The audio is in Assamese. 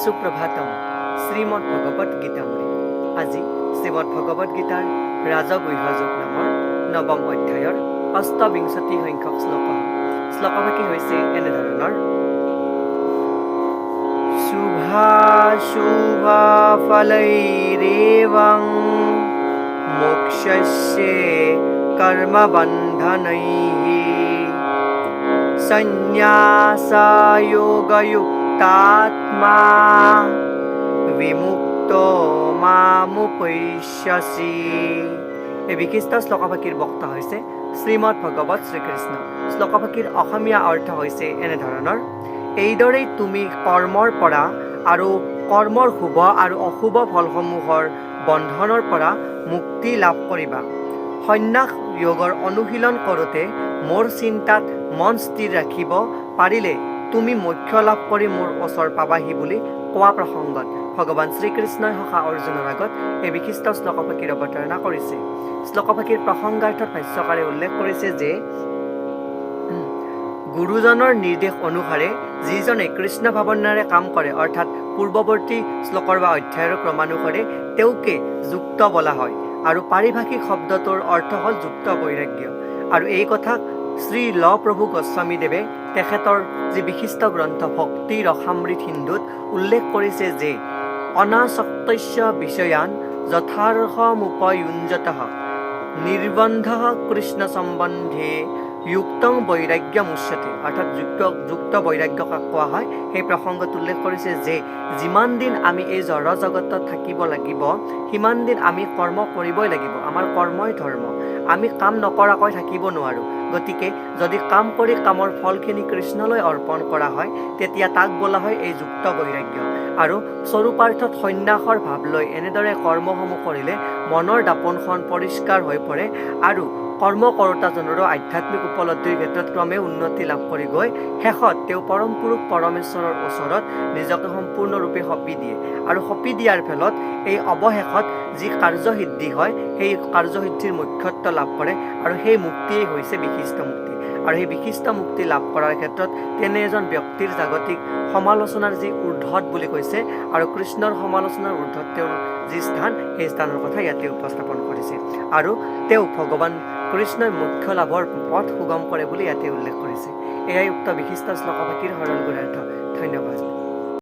সুপ্ৰভাতম শ্ৰীমদ ভগবত গীতামৃত। আজি শ্ৰীমদ ভগবত গীতাৰ ৰাজগুহ্যযোগ নামৰ নৱম অধ্যায়ৰ অষ্টবিংশতি সংখ্যক শ্লোকভাগী হৈছে এনেধৰণৰ। শুভাশুভা ফলৈৰেৱং মোক্ষস্যে কৰ্মবন্ধনৈঃ সন্ন্যাসযোগযুক্তাত্মা বিমুক্ত মামুপৈষ্যসি। এই বিশিষ্ট শ্লোকভাগীৰ বক্তা হৈছে শ্ৰীমদ ভগৱত শ্ৰীকৃষ্ণ। শ্লোকভাগীৰ অসমীয়া অৰ্থ হৈছে এনেধৰণৰ। এইদৰেই তুমি কৰ্মৰ পৰা আৰু কৰ্মৰ শুভ আৰু অশুভ ফলসমূহৰ বন্ধনৰ পৰা মুক্তি লাভ কৰিবা। সন্ন্যাস যোগৰ অনুশীলন কৰোঁতে মোৰ চিন্তাত মন স্থিৰ ৰাখিব পাৰিলে তুমি মোক্ষ লাভ কৰি মোৰ ওচৰ পাবাহি বুলি কোৱা প্ৰসংগত ভগৱান শ্ৰীকৃষ্ণই সখা অৰ্জুনৰ আগত এই বিশিষ্ট শ্লোকভাগীৰ অৱতাৰণা কৰিছে। শ্লোকভাগীৰ প্ৰসংগাৰ্থত ভাষ্যকাৰে উল্লেখ কৰিছে যে গুৰুজনৰ নিৰ্দেশ অনুসাৰে যিজনে কৃষ্ণ ভাৱনাৰে কাম কৰে, অৰ্থাৎ পূৰ্বৱৰ্তী শ্লোকৰ বা অধ্যায়ৰ ক্ৰমানুসাৰে তেওঁকে যুক্ত বোলা হয়, আৰু পাৰিভাষিক শব্দটোৰ অৰ্থ হ'ল যুক্ত বৈৰাগ্য। আৰু এই কথা শ্ৰী ল প্ৰভু গোস্বামীদেৱে তেখেতৰ যি বিশিষ্ট গ্ৰন্থ ভক্তি ৰসামৃত সিন্ধুত উল্লেখ কৰিছে যে অনাসক্তস্য বিষয়ান যথাৰ্হমুপয়ুঞ্জতঃ নিৰ্বন্ধঃ কৃষ্ণ সম্বন্ধে যুক্তং বৈৰাগ্যমুচ্যতে। অৰ্থাৎ যুক্ত বৈৰাগ্য কাক কোৱা হয় সেই প্ৰসংগত উল্লেখ কৰিছে যে যিমান দিন আমি এই জড় জগতত থাকিব লাগিব সিমান দিন আমি কৰ্ম কৰিবই লাগিব। আমাৰ কৰ্মই ধৰ্ম। আমি কাম নকৰাকৈ থাকিব নোৱাৰোঁ। গতিকে যদি কাম কৰি কামৰ ফলখিনি কৃষ্ণলৈ অৰ্পণ কৰা হয় তেতিয়া তাক বোলা হয় এই যুক্ত বৈৰাগ্য। আৰু স্বৰূপাৰ্থত সন্ন্যাসৰ ভাৱ লৈ এনেদৰে কৰ্মসমূহ কৰিলে মনৰ দাপোনখন পৰিষ্কাৰ হৈ পৰে আৰু কৰ্ম কৰোতাজনৰো আধ্যাত্মিক উপলব্ধিৰ ক্ষেত্ৰত ক্ৰমে উন্নতি লাভ কৰি গৈ শেষত তেওঁ পৰম পুৰুষ পৰমেশ্বৰৰ ওচৰত নিজকে সম্পূৰ্ণৰূপে সঁপি দিয়ে। আৰু সঁপি দিয়াৰ ফলত এই অৱশেষত যি কাৰ্যসিদ্ধি হয় সেই কাৰ্যসিদ্ধিৰ মুখ্যত্ব লাভ কৰে, আৰু সেই মুক্তিয়েই হৈছে বিশিষ্ট মুক্তি। আৰু সেই বিশিষ্ট মুক্তি লাভ কৰাৰ ক্ষেত্ৰত তেনে এজন ব্যক্তিৰ জাগতিক সমালোচনাৰ যি ঊৰ্ধত বুলি কৈছে, আৰু কৃষ্ণৰ সমালোচনাৰ ঊৰ্ধত তেওঁৰ যি স্থান সেই স্থানৰ কথা ইয়াতে উপস্থাপন কৰিছে। আৰু তেওঁ ভগৱান কৃষ্ণই মোক্ষ লাভৰ পথ সুগম কৰে বুলি ইয়াতে উল্লেখ কৰিছে। এয়াই উক্ত বিশিষ্ট শ্লোকভাগীৰ সৰল গুণাৰ্থ। ধন্যবাদ।